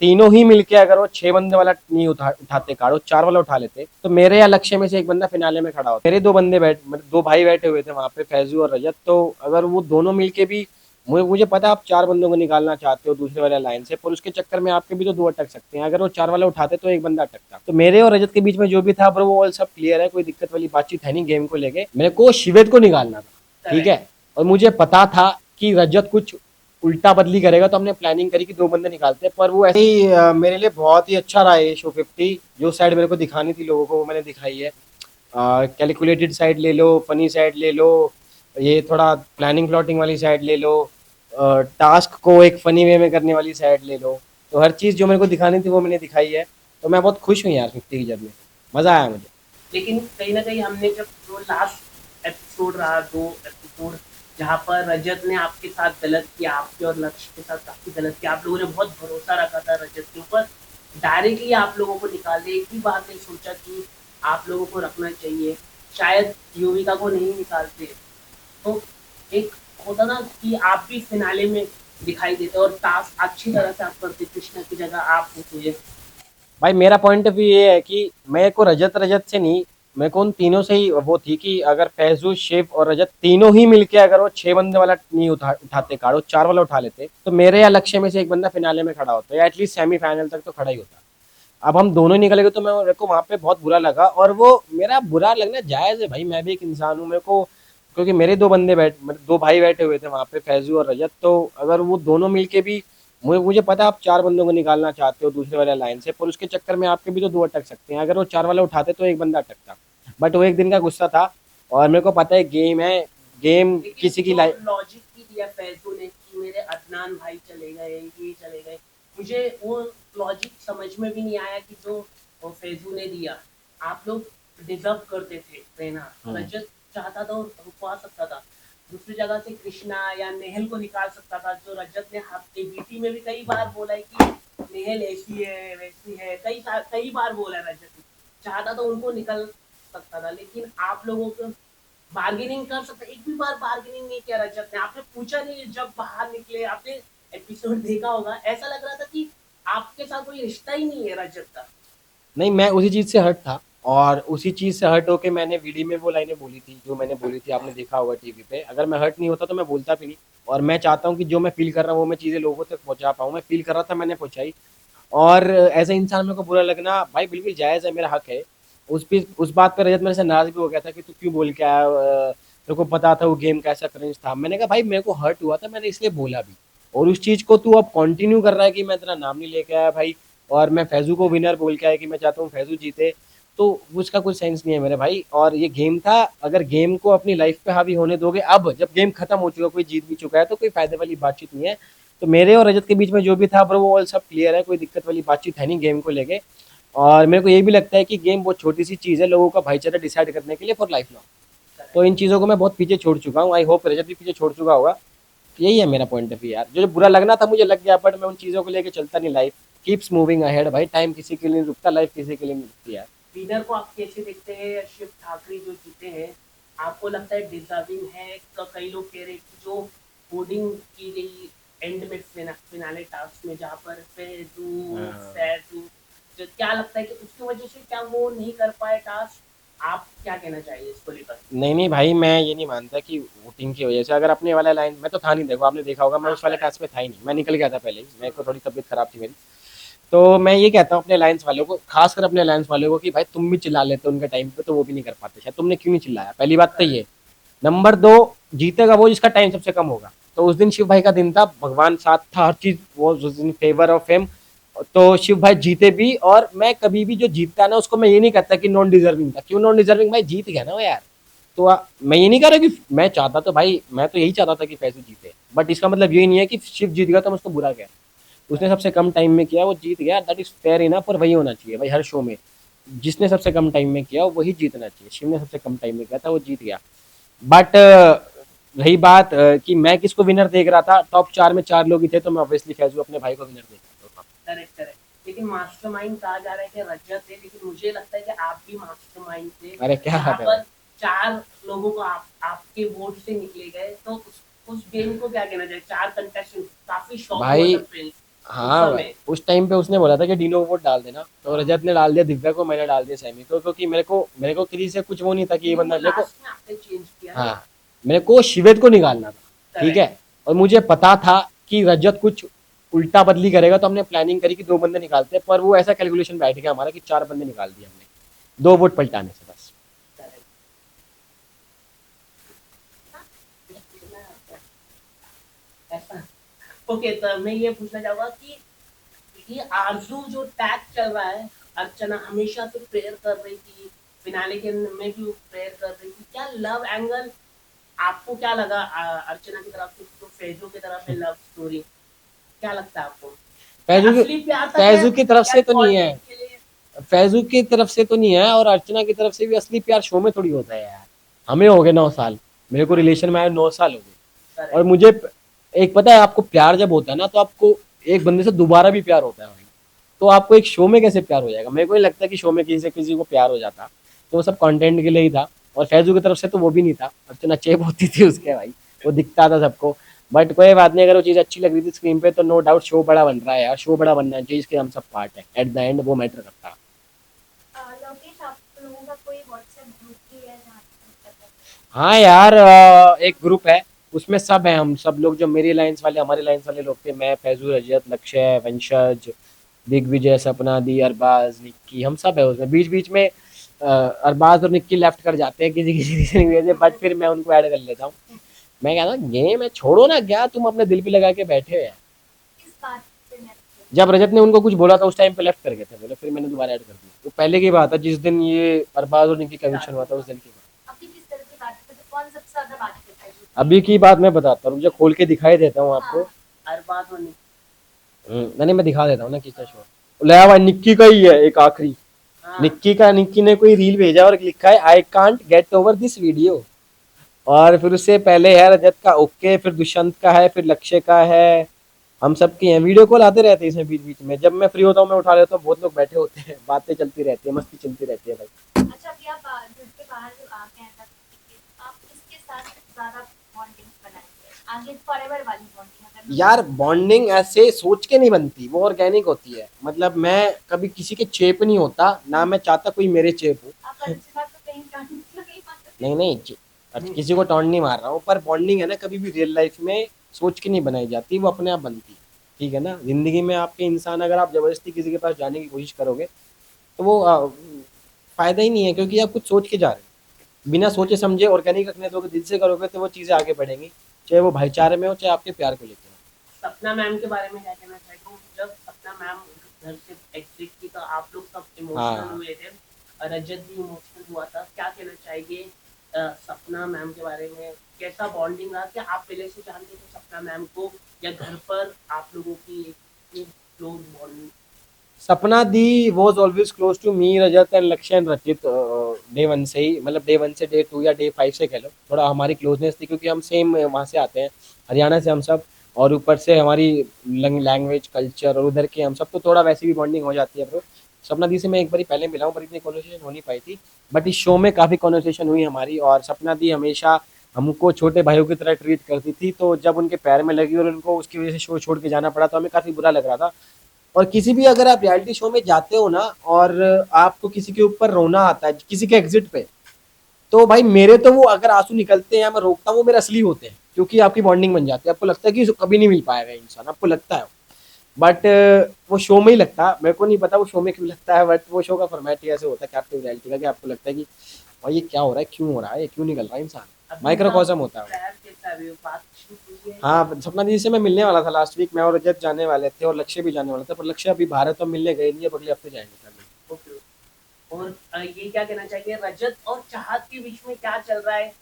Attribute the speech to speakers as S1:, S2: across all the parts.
S1: तीनों ही मिलके अगर वो 6 बंदे वाला नहीं उठाते कार्ड, वो 4 वाला उठा लेते, तो मेरे या लक्ष्य में से एक बंदा फिनाले में खड़ा होता। मेरे 2 बंदे मतलब 2 भाई बैठे हुए थे वहां पे, फैजू और रजत। तो अगर वो दोनों मिलके भी, मुझे पता है आप 4 बंदों को निकालना चाहते हो दूसरे वाले लाइन से, पर उसके चक्कर में आपके भी तो 2 अटक सकते हैं। अगर वो 4 वाला उठाते तो एक बंदा अटकता। तो मेरे और रजत के बीच में जो भी था, पर वो ऑल सब क्लियर है, कोई दिक्कत वाली बातचीत है नहीं गेम को लेके। मेरे को शिवेद को निकालना था, ठीक है, और मुझे पता था कि रजत कुछ उल्टा बदली करेगा, तो हमने प्लानिंग करी कि 2 बंदे निकालते हैं। पर वो ऐसे ही मेरे लिए बहुत ही अच्छा रहा ये शो 50। जो साइड मेरे को दिखानी थी लोगों को वो मैंने दिखाई है। कैलकुलेटेड साइड ले लो, फनी साइड ले लो, ये थोड़ा प्लानिंग प्लॉटिंग वाली साइड ले लो, टास्क को एक फनी वे में करने वाली साइड ले लो। तो हर चीज़ जो मेरे को दिखानी थी वो मैंने दिखाई है। तो मैं बहुत खुश हूँ यार 50 की जर्नी, मज़ा आया मुझे।
S2: लेकिन कहीं न कहीं हमने जब जो लास्ट एपिसोड रहा, 2 एपिसोड जहाँ पर रजत ने आपके साथ गलत किया, आपके और लक्ष्य के साथ काफ़ी गलत किया, आप लोगों ने बहुत भरोसा रखा था रजत के ऊपर, डायरेक्टली आप लोगों को निकाल दिया। एक भी बार नहीं सोचा कि आप लोगों को रखना चाहिए, शायद युविका को नहीं निकालते। तो एक होता ना कि आप भी फिनाले में दिखाई देते और टास्क अच्छी तरह से आप करते, कृष्णा की जगह आप होते।
S1: भाई मेरा पॉइंट ऑफ व्यू ये है कि मेरे को रजत रजत से नहीं, मेरे को उन तीनों से ही वो थी कि अगर फैजू, शिव और रजत तीनों ही मिलके अगर वो 6 बंदे वाला नहीं उठाते कार्ड, वो 4 वाला उठा लेते, तो मेरे या लक्ष्य में से एक बंदा फिनाले में खड़ा होता, या एटलीस्ट सेमीफाइनल तक तो खड़ा ही होता। अब हम दोनों ही निकल गए, तो मैं, मेरे को वहां पे बहुत बुरा लगा, और वो मेरा बुरा लगना जायज है भाई, मैं भी एक इंसान हूँ। मेरे को, क्योंकि मेरे 2 भाई बैठे हुए थे वहां पे, फैजू और रजत। तो अगर वो दोनों मिलके भी, मुझे पता है आप 4 बंदों को निकालना चाहते हो दूसरे वाले लाइन से, पर उसके चक्कर में आपके भी तो 2 अटक सकते हैं। अगर वो 4 वाला उठाते तो एक बंदा अटकता। बट वो एक दिन का गुस्सा था, और मेरे को पता है गेम है, गेम
S2: लेकिन
S1: किसी की
S2: जो
S1: लाइफ।
S2: लॉजिक भी दिया फैजू ने कि मेरे अदनान भाई चले गए, ये चले गए, मुझे वो लॉजिक समझ में भी नहीं आया कि जो वो फैजू ने दिया। आप लोग डिजर्व करते थे रहना, रजत चाहता था और रुकवा सकता था, दूसरी जगह से कृष्णा या नेहल को निकाल सकता था, जो रजत ने बीटी में भी कई बार बोला है कि नेहल ऐसी है वैसी है, कई बार बोला है रजत ने, चाहता तो उनको निकल सकता था। लेकिन आप लोगों को बार्गेनिंग कर सकते, एक भी बार बार्गेनिंग नहीं किया रजत ने, आपने पूछा नहीं जब बाहर निकले, आपने एपिसोड देखा होगा, ऐसा लग रहा था कि आपके साथ कोई रिश्ता ही नहीं है रजत का।
S1: नहीं, मैं उसी चीज़ से हर्ट था, और उसी चीज़ से हर्ट होके मैंने वीडियो में वो लाइनें बोली थी जो मैंने बोली थी, आपने देखा होगा टीवी पे। अगर मैं हर्ट नहीं होता तो मैं बोलता भी नहीं। और मैं चाहता हूँ कि जो मैं फ़ील कर रहा हूँ वो मैं चीज़ें लोगों तक पहुँचा पाऊँ। मैं फ़ील कर रहा था, मैंने पहुँचाई। और एज़ अ इंसान मेरे को बुरा लगना भाई बिल्कुल जायज़ है, मेरा हक है। उस बात पे रजत मेरे से नाराज़ भी हो गया था कि तू क्यों बोल के आया, तेरे को पता था वो गेम कैसा क्रिंज था। मैंने कहा भाई मेरे को हर्ट हुआ था, मैंने इसलिए बोला भी। और उस चीज़ को तू अब कंटिन्यू कर रहा है कि मैं तेरा नाम नहीं लेके आया भाई, और मैं फैज़ू को विनर बोल के आया कि मैं चाहता हूँ फैज़ू जीते। तो उसका कुछ सेंस नहीं है मेरे भाई। और ये गेम था, अगर गेम को अपनी लाइफ पे हावी होने दोगे, अब जब गेम खत्म हो चुका, कोई जीत भी चुका है, तो कोई फायदे वाली बातचीत नहीं है। तो मेरे और रजत के बीच में जो भी था, पर वो ऑल सब क्लियर है, कोई दिक्कत वाली बातचीत है नहीं गेम को लेके। और मेरे को ये भी लगता है कि गेम बहुत छोटी सी चीज़ है लोगों का भाईचारा डिसाइड करने के लिए फॉर लाइफ लॉन्ग। तो इन चीज़ों को मैं बहुत पीछे छोड़ चुका हूँ, आई होप रजत भी पीछे छोड़ चुका होगा। तो यही है मेरा पॉइंट ऑफ व्यू यार, जो बुरा लगना था मुझे लग गया, बट मैं उन चीज़ों को लेके चलता नहीं। लाइफ कीप्स मूविंग अहेड भाई, टाइम किसी के लिए नहीं रुकता, लाइफ किसी के लिए नहीं रुकती यार।
S2: विनर को आप कैसे देखते हैं? शिव ठाकरे जो जीते हैं, आपको लगता है डिजर्विंग है? कई लोग कह रहे हैं कि जो होर्डिंग की गई एंड में फिनाले टास्क में, जहाँ पर फैजू
S1: हाँ।
S2: फैजू, जो क्या लगता है कि उसकी वजह से क्या वो नहीं कर पाए टास्क? आप क्या कहना चाहिए इसको लेकर?
S1: नहीं नहीं भाई, मैं ये नहीं मानता कि वोटिंग की वजह से। अगर अपने वाला लाइन, मैं तो था नहीं, देखो आपने देखा होगा, मैं
S2: हाँ
S1: उस वाले
S2: करेक्ट।
S1: टास्क में था ही नहीं, मैं निकल गया था पहले ही, मेरे को थोड़ी तबीयत खराब थी मेरी। तो मैं ये कहता हूँ अपने अलायंस वालों को, खासकर अपने अलायंस वालों को, कि भाई तुम भी चिल्ला लेते उनके टाइम पे तो वो भी नहीं कर पाते, शायद तुमने क्यों नहीं चिल्लाया, पहली बात तो ये। नंबर दो, जीतेगा वो जिसका टाइम सबसे कम होगा। तो उस दिन शिव भाई का दिन था, भगवान साथ था, हर चीज वो उस दिन फेवर ऑफ हिम। तो शिव भाई जीते भी, और मैं कभी भी जो जीतता है ना उसको मैं ये नहीं कहता कि नॉन डिजर्विंग था। क्यों नॉन डिजर्विंग, भाई जीत गया ना वो यार। तो मैं ये नहीं कह रहा कि मैं चाहता, तो भाई मैं तो यही चाहता था कि फैजू जीते, बट इसका मतलब ये नहीं है कि शिव जीत गया तो मैं उसको बुरा कह। उसने सबसे कम टाइम में किया, वो जीत गया, दैट इज फेयर इनफ। और वही होना चाहिए भाई हर शो में, जिसने सबसे कम टाइम में किया वही जीतना चाहिए। शिव ने सबसे कम टाइम में किया था, वो जीत गया। बट रही बात कि मैं किसको विनर देख रहा था, टॉप 4 में 4 लोग ही थे, तो मैं ऑब्वियसली फैजू अपने भाई को विनर देख रहा था।
S2: करेक्ट करेक्ट, लेकिन मास्टरमाइंड कहा जा रहा है कि रजत है, लेकिन मुझे लगता है कि आप भी मास्टरमाइंड थे,
S1: अरे क्या
S2: जहाँ
S1: बात है भाई।
S2: पर 4 लोगों को आपके वोट से निकले गए। तो उस गेम को क्या कहना चाहिए? 4 कंटेस्टेंट, काफी शॉक हुआ
S1: भाई
S2: था फ्रेंड्स।
S1: हाँ भाई,
S2: समय।
S1: उस टाइम पे उसने बोला था कि डीनो को वोट डाल देना, तो रजत ने डाल दिया दिव्या को, मैंने डाल दिया सैमी को, क्योंकि मेरे को किसी से कुछ वो नहीं था कि ये
S2: लेकिन
S1: बंदा
S2: वो
S1: मेरे को।
S2: लास्ट में आपने चेंज किया ना।
S1: हाँ, मेरे को शिवेद को निकालना था, ठीक है।
S2: करेक्ट।
S1: और मुझे पता था कि रजत कुछ उल्टा बदली करेगा, तो हमने प्लानिंग करी कि दो बंदे निकालते हैं, पर वो ऐसा कैलकुलेशन बैठ गया हमारा कि चार बंदे निकाल दिए हमने, दो वोट पलटाने से बस।
S2: करेक्ट। ऐसा। ओके, तो मैं ये पूछना चाहूंगा कि ये आरजू जो टैग चल रहा है, अर्चना हमेशा से प्रेयर कर रही थी, फिनाले के में भी प्रेयर कर रही थी, क्या लव एंगल आपको क्या लगा अर्चना की तरफ से, तो फैजू की तरफ है लव स्टोरी, क्या लगता है आपको? क्या
S1: फैजू की
S2: असली प्यार था, क्या
S1: फैजू की तरफ
S2: क्या
S1: से तो नहीं है,
S2: कंटेंट के लिए?
S1: फैजू की तरफ से तो नहीं है, और अर्चना की तरफ से भी असली प्यार शो में थोड़ी होता है यार। हमें हो गए 9 साल, मेरे को रिलेशन में आए 9 साल हो गए, और
S2: करेक्ट।
S1: मुझे एक पता है, आपको प्यार जब होता है ना, तो आपको एक बंदे से दोबारा भी प्यार होता है भाई। तो आपको एक शो में कैसे प्यार हो जाएगा? मेरे को नहीं लगता कि शो में किसी से किसी को प्यार हो जाता, तो वो सब कंटेंट के लिए ही था। और फैजू की तरफ से तो वो भी नहीं था, अर्चना चेप होती थी उसके भाई, वो दिखता था सबको। बट कोई बात नहीं, अगर वो चीज़ अच्छी लग रही थी स्क्रीन पे, तो नो डाउट शो बड़ा बन रहा है यार, शो बड़ा बनना चाहिए, इसके हम सब पार्ट है, एट द एंड वो मैटर करता है।
S3: लोकेश, आप लोगों का कोई व्हाट्सएप ग्रुप भी है जहाँ पे तुम कर सकते हो?
S1: हाँ यार, एक ग्रुप है, उसमें सब है, हम सब लोग जो मेरी लाइन्स वाले, हमारे लाइन्स वाले लोग थे, मैं, फैजू, रजत, लक्ष्य, वंशज, दिग्विजय, सपना दी, अरबाज, निक्की, हम सब है उसमें। बीच बीच में अरबाज और निक्की लेफ्ट कर जाते हैं किसी किसी रीजन की वजह से, बट फिर मैं उनको ऐड कर लेता हूँ। मैं कहता हूँ गेम है, छोड़ो ना, क्या तुम अपने दिल पे लगा के बैठे हो यार।
S3: किस बात पे मैं
S1: जब रजत ने उनको कुछ बोला था उस टाइम पे लेफ्ट कर गए थे बोले, फिर मैंने दोबारा ऐड कर दिया। तो पहले की बात है, जिस दिन ये अरबाज और निक्की कनेक्शन हुआ था, उस दिन की बात।
S3: अभी किस तरह की बात करते, कौन सबसे ज्यादा बात करता है ग्रुप में?
S1: अभी की बात मैं बताता हूँ, मुझे खोल के दिखाई देता हूँ
S3: हाँ।
S1: आपको।
S2: अरबाज और
S1: नहीं, मैं दिखा देता हूँ ना किसका शो। ले भाई, निक्की का ही है एक आखिरी।
S2: हाँ।
S1: निक्की ने कोई रील भेजा और लिखा है I can't get over this video. और फिर उससे पहले है रजत का ओके, फिर दुष्यंत का है, फिर लक्ष्य का है, हम सब की है। वीडियो कॉल आते रहते हैं इसमें बीच बीच में, जब मैं फ्री होता हूँ मैं उठा लेता हूँ, बहुत लोग बैठे होते हैं, बातें चलती रहती है, मस्ती चलती रहती है भाई।
S3: अच्छा, अभी आप घर के बाहर जो आ गए हैं तब आप किसके साथ ज्यादा बॉन्डिंग बनाएंगे आगे, फॉरएवर वाली बॉन्डिंग? अगर मैं
S1: यार बॉन्डिंग ऐसे सोच के नहीं बनती, वो ऑर्गेनिक होती है। मतलब मैं कभी किसी के चेप नहीं होता, ना मैं चाहता कोई मेरे चेप हो।
S3: आप अर्चना को कहीं टाइम नहीं मारते?
S1: नहीं नहीं, किसी को टॉन्ट नहीं मार रहा हूँ, पर बॉन्डिंग है ना, कभी भी रियल लाइफ में सोच के नहीं बनाई जाती, वो अपने आप बनती है। ठीक है ना, जिंदगी में आपके इंसान, अगर आप जबरदस्ती किसी के पास जाने की कोशिश करोगे, तो वो फायदा ही नहीं है, क्योंकि आप कुछ सोच के जा रहे हो। बिना सोचे समझे ऑर्गेनिक रखने दोगे, दिल से करोगे, तो वो चीज़ें आगे बढ़ेंगी, चाहे वो भाईचारे में हो, चाहे आपके प्यार को लेकर हो।
S2: सपना मैम के बारे में क्या कहना चाहती हूँ? जब सपना मैम घर से एग्जिट की तो आप लोग सब इमोशनल
S1: हाँ,
S2: हुए थे, और रजत भी इमोशनल हुआ था, क्या कहना चाहिए सपना मैम के बारे में? कैसा बॉन्डिंग रहा? क्या आप पहले से जानते थे सपना मैम को, या घर पर आप लोगों की close bonding?
S1: Sapna di was always close to me, Rajat and Lakshya and Rachit, day one से ही, मतलब डे वन से डे टू या डे 5 से कह लो, थोड़ा हमारी क्लोजनेस थी, क्योंकि हम सेम वहाँ से आते हैं, हरियाणा से हम सब। और ऊपर से हमारी लैंग्वेज, कल्चर, और उधर के हम सब, तो थोड़ा वैसी भी बॉन्डिंग हो जाती है ब्रो। सपना दी से मैं एक बार पहले मिला हूँ, पर इतनी कॉन्वर्सेशन हो नहीं पाई थी, बट इस शो में काफ़ी कॉन्वर्सेशन हुई हमारी। और सपना दी हमेशा हमको छोटे भाइयों की तरह ट्रीट करती थी, तो जब उनके पैर में लगी और उनको उसकी वजह से शो छोड़ के जाना पड़ा, तो हमें काफ़ी बुरा लग रहा था। और किसी भी, अगर आप रियलिटी शो में जाते हो ना, और आपको किसी के ऊपर रोना आता है किसी के एग्जिट पे, तो भाई मेरे तो वो अगर आंसू निकलते हैं या मैं रोकता हूँ, वो मेरे असली होते हैं, क्योंकि आपकी बॉन्डिंग बन जाती है, आपको लगता है कि कभी नहीं मिल पाएगा इंसान, आपको लगता है। बट वो शो में ही लगता है, मेरे को नहीं पता वो शो में क्यों लगता है, बट वो शो का फॉर्मेट ही ऐसे होता है कैप्टिव रियलिटी का, कि आपको लगता है कि भाई ये क्या हो रहा है, क्यों हो रहा है, ये क्यों निकल रहा है इंसान,
S2: अभी उनका
S1: माइक्रोकॉस्म होता है वो।
S2: प्यार कैसा है? अभी बातचीत हुई है?
S1: हाँ, सपना दी से मैं मिलने वाला था लास्ट वीक, मैं और रजत जाने वाले थे, और लक्ष्य भी जाने वाला था, पर लक्ष्य अभी भारत तो मिलने गए नहीं है, अगले हफ्ते जाएंगे कल।
S2: ओके। और ये क्या कहना चाहिए, रजत और चाहत के बीच में क्या चल रहा है?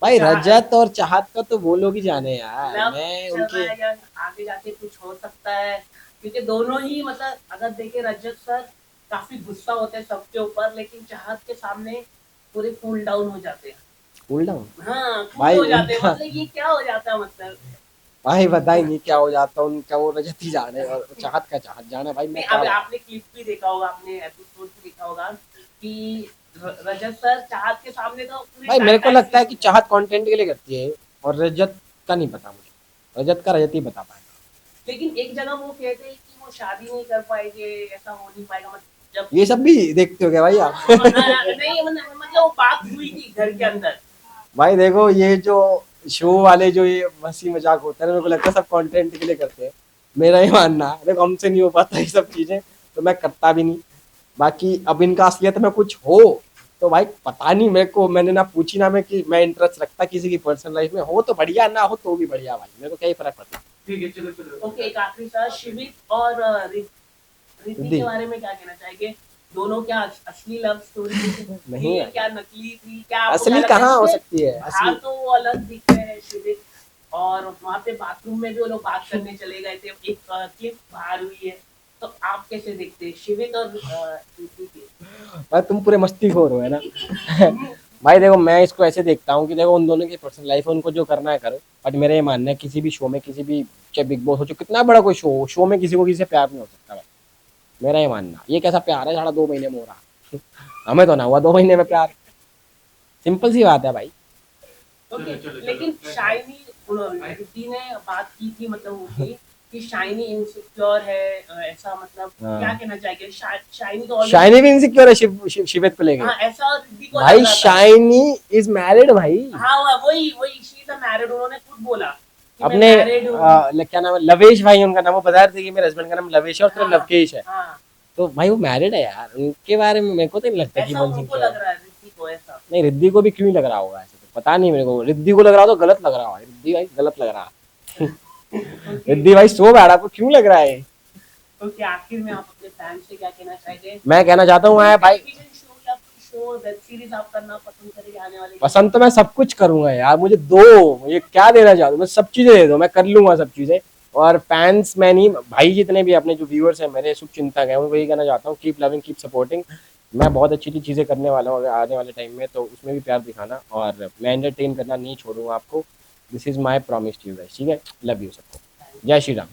S1: भाई
S2: चाह
S1: रजत और चाहत का तो वो लोग ही जाने यार,
S2: लव
S1: मैं
S2: चल रहा
S1: उनके।
S2: है, या आगे जाके कुछ हो सकता है? क्योंकि दोनों ही, मतलब अगर देखे, रजत सर काफी गुस्सा होते हैं सबके ऊपर, लेकिन चाहत के सामने पूरे कूल डाउन हो जाते हैं।
S1: Cool down.
S2: हाँ, कूल
S1: भाई
S2: हो जाते हैं,
S1: उनका,
S2: मतलब ये क्या हो जाता है मतलब?
S1: भाई बता ही नहीं क्या हो जाता उनका, वो रजत ही जाने और चाहत का चाहत जाने, भाई मैं
S2: नहीं,
S1: क्या
S2: अब
S1: बताऊं।
S2: आपने क्लिप भी देखा होगा, आपने एपिसोड भी देखा होगा कि रजत सर चाहत के सामने तो पूरे
S1: भाई मेरे को
S2: टाइम
S1: लगता है कि चाहत कंटेंट के लिए करती है, और रजत का नहीं पता मुझे, रजत का रजत ही बता पाएगा।
S2: लेकिन एक जगह वो कहते हैं कि वो शादी नहीं कर पाएंगे, ऐसा हो नहीं पाएगा, मतलब जब
S1: ये सब भी देखते हो क्या भाई आप?
S2: नहीं मतलब वो बात हुई थी घर के अंदर।
S1: भाई देखो ये जो शो वाले जो ये हंसी मजाक होता है ना, मेरे को लगता है सब कंटेंट के लिए करते हैं। मेरा ये मानना है, देखो हमसे नहीं हो पाता ये सब चीजें, तो मैं करता भी नहीं। बाकी अब इनका असलियत में कुछ हो तो भाई पता नहीं मेरे को, मैंने ना पूछी ना मैं कि मैं इंटरेस्ट रखता किसी की पर्सनल लाइफ में, हो तो बढ़िया, ना हो तो भी बढ़िया भाई, मेरे को क्या ही फर्क पड़ता है।
S4: ठीक है, चलो चलो।
S2: ओके, एक आखिरी सवाल, शिवित और रिद्धि
S1: रिद्धि।
S2: के बारे में क्या कहना चाहेंगे? दोनों क्या असली लव स्टोरी
S1: नहीं
S2: थी, क्या नकली थी, क्या आपको
S1: असली
S2: क्या लगता है?
S1: कहाँ हो
S2: इसमें
S1: सकती है
S2: बाहर
S1: असली?
S2: तो वो अलग दिख रहे हैं शिवित, और वहाँ पे बाथरूम में भी वो लोग बात करने चले गए थे, एक क्लिप बाहर हुई है, तो आप कैसे देखते हैं शिवित और रिद्धि की?
S1: भाई तुम पूरे मस्ती खोर हो है ना। भाई देखो मैं इसको ऐसे देखता हूँ कि देखो उन दोनों की पर्सनल लाइफ है, उनको जो करना है करो, बट मेरा ये मानना है किसी भी शो में, किसी भी चाहे बिग बॉस हो, चाहे कितना बड़ा कोई शो हो, शो में किसी को किसी से प्यार नहीं हो सकता भाई, मेरा ये मानना। ये कैसा प्यार है साढ़ा 2 महीने में हो रहा? हमें तो ना हुआ 2 महीने में प्यार, सिंपल सी बात है भाई।
S2: ओके,
S4: चलो, चलो,
S2: लेकिन
S4: चलो।
S2: शाइनी रिद्धि ने बात की थी, मतलब वो की कि शाइनी इनसिक्योर है, ऐसा मतलब
S1: हाँ।
S2: क्या कहना चाहेंगे? शाइनी तो already-
S1: शाइनी भी इनसिक्योर है शिवित को लेके?
S2: हाँ, ऐसा रिद्धि को लग
S1: भाई
S2: रहा था।
S1: शाइनी इज मैरिड भाई,
S2: हाँ वही वही शी इज मैरिड, उन्होंने खुद बोला कि मैं
S1: अपने
S2: married हूँ।
S1: क्या नाम है, लवेश भाई उनका नाम, वो बता रहे थे कि मेरे हस्बैंड का नाम लवेश है और तेरा
S2: हाँ,
S1: लवकेश है,
S2: हाँ,
S1: तो भाई वो मैरिड है यार, उनके बारे में मेरे को तो नहीं लगता कि
S2: ऐसा
S1: वो
S2: उनको
S1: insecure
S2: लग
S1: है।
S2: रहा है रिद्धि को ऐसा।
S1: नहीं रिद्धि को भी क्यों ही लग रहा होगा ऐसे, तो पता नहीं मेरे को, रिद्धि को लग रहा हो तो गलत लग रहा है रिद्धि भाई, गलत लग रहा है। रिद्धि भाई सो बैठ, आपको क्यों लग रहा है?
S2: ओके, आखिर में आप अपने फैन से क्या कहना चाहेंगे?
S1: मैं कहना चाहता हूँ भाई,
S2: टेलीविजन शो या शो वेब सीरीज आप करना पसंद करेंगे आने वाले
S1: पसंद तो मैं सब कुछ करूंगा यार, मुझे दो, मुझे क्या देना चाहता हूँ, मैं सब चीजें दे दो, मैं कर लूंगा सब चीजें। और फैंस मैं नहीं भाई, जितने भी अपने जो व्यूअर्स हैं मेरे शुभ चिंतक हैं, उनको यही कहना चाहता हूँ, कीप लविंग कीप सपोर्टिंग। मैं बहुत अच्छी अच्छी चीजें करने वाला हूँ आने वाले टाइम में, तो उसमें भी प्यार दिखाना, और मैं एंटरटेन करना नहीं छोड़ूंगा आपको। This is my promise to you guys, ठीक है? लव यू सबको, जय श्री राम।